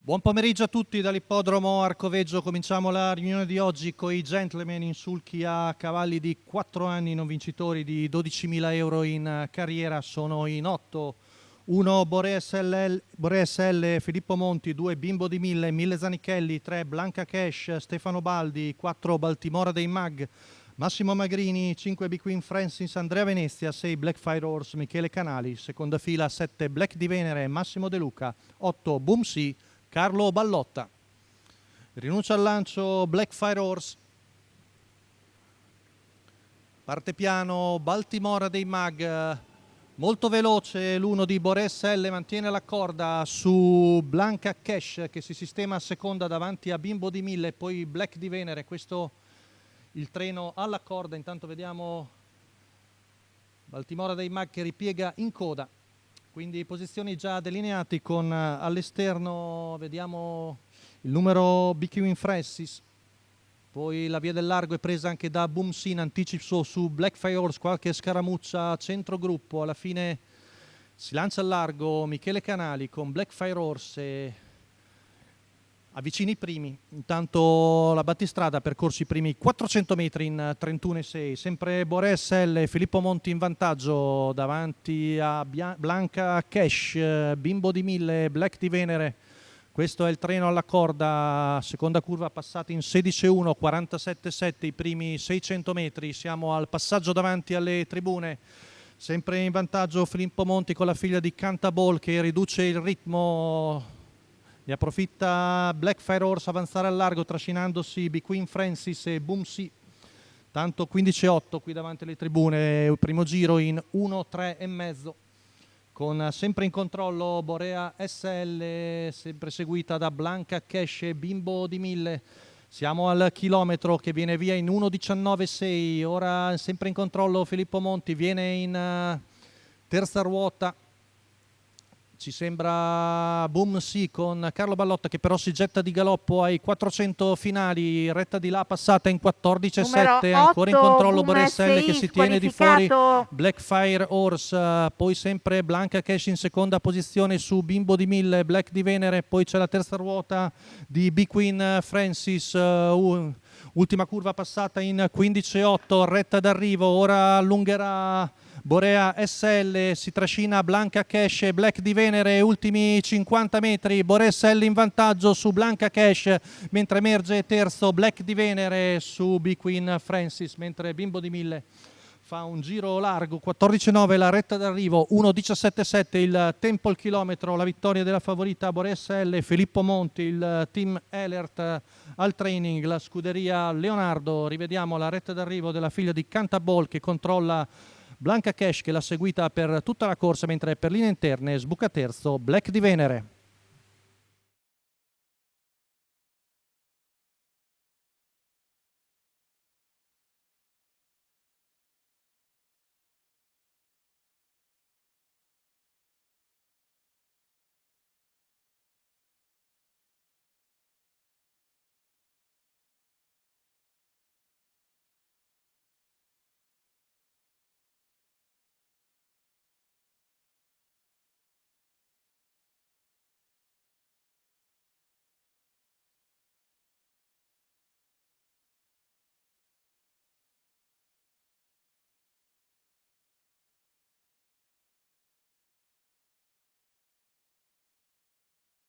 Buon pomeriggio a tutti dall'ippodromo Arcoveggio. Cominciamo la riunione di oggi con i gentleman in sulchi a cavalli di 4 anni, non vincitori di 12.000 euro in carriera. Sono in 8. 1 Borea SL Filippo Monti, 2 Bimbo di 1000 Zanichelli, 3 Blanca Cash Stefano Baldi, 4 Baltimora dei Mag Massimo Magrini, 5 Big Queen Francis Andrea Venezia, 6 Black Fire Horse Michele Canali, seconda fila 7 Black di Venere Massimo De Luca, 8 Boom Sea Carlo Ballotta. Rinuncia al lancio Black Fire Horse. Parte piano Baltimora dei Mag, molto veloce l'uno di Bores L, mantiene la corda su Blanca Cash che si sistema a seconda davanti a Bimbo di 1000 e poi Black di Venere. Questo il treno alla corda. Intanto vediamo Baltimora dei Mag che ripiega in coda. Quindi posizioni già delineate con all'esterno, vediamo il numero BQ Francis, poi la via del largo è presa anche da Boom Sin, anticipo su Black Fire Horse, qualche scaramuccia centrogruppo, alla fine si lancia al largo Michele Canali con Black Fire Horse e avvicina i primi. Intanto la battistrada ha percorso i primi 400 metri in 31,6. Sempre Bores L, Filippo Monti in vantaggio davanti a Blanca Cash, Bimbo di 1000, Black di Venere. Questo è il treno alla corda, seconda curva passata in 16,1, 47,7 i primi 600 metri. Siamo al passaggio davanti alle tribune. Sempre in vantaggio Filippo Monti con la figlia di Cantaball che riduce il ritmo. Ne approfitta Black Fire Horse avanzare al largo trascinandosi Big Queen Francis e Boom Sea. Tanto 15,8 qui davanti alle tribune, il primo giro in 1,3,5 con sempre in controllo Borea SL, sempre seguita da Blanca Cash e Bimbo di 1000. Siamo al chilometro che viene via in 1,19,6. Ora sempre in controllo Filippo Monti, viene in terza ruota. Ci sembra Boom Sea con Carlo Ballotta che però si getta di galoppo ai 400 finali, retta di là passata in 14,7, ancora in controllo Boreselle che si tiene di fuori Black Fire Horse, poi sempre Blanca Cash in seconda posizione su Bimbo di 1000, Black di Venere, poi c'è la terza ruota di Big Queen Francis, ultima curva passata in 15,8, retta d'arrivo, ora allungherà Borea SL, si trascina Blanca Cash e Black di Venere, ultimi 50 metri, Borea SL in vantaggio su Blanca Cash, mentre emerge terzo Black di Venere su Big Queen Francis, mentre Bimbo di 1000 fa un giro largo, 14,9 la retta d'arrivo, 1,17,7 il tempo al chilometro, la vittoria della favorita Borea SL, Filippo Monti, il team Elert al training, la scuderia Leonardo. Rivediamo la retta d'arrivo della figlia di Cantaball che controlla Blanca Cash che l'ha seguita per tutta la corsa, mentre per linee interne sbuca terzo Black di Venere.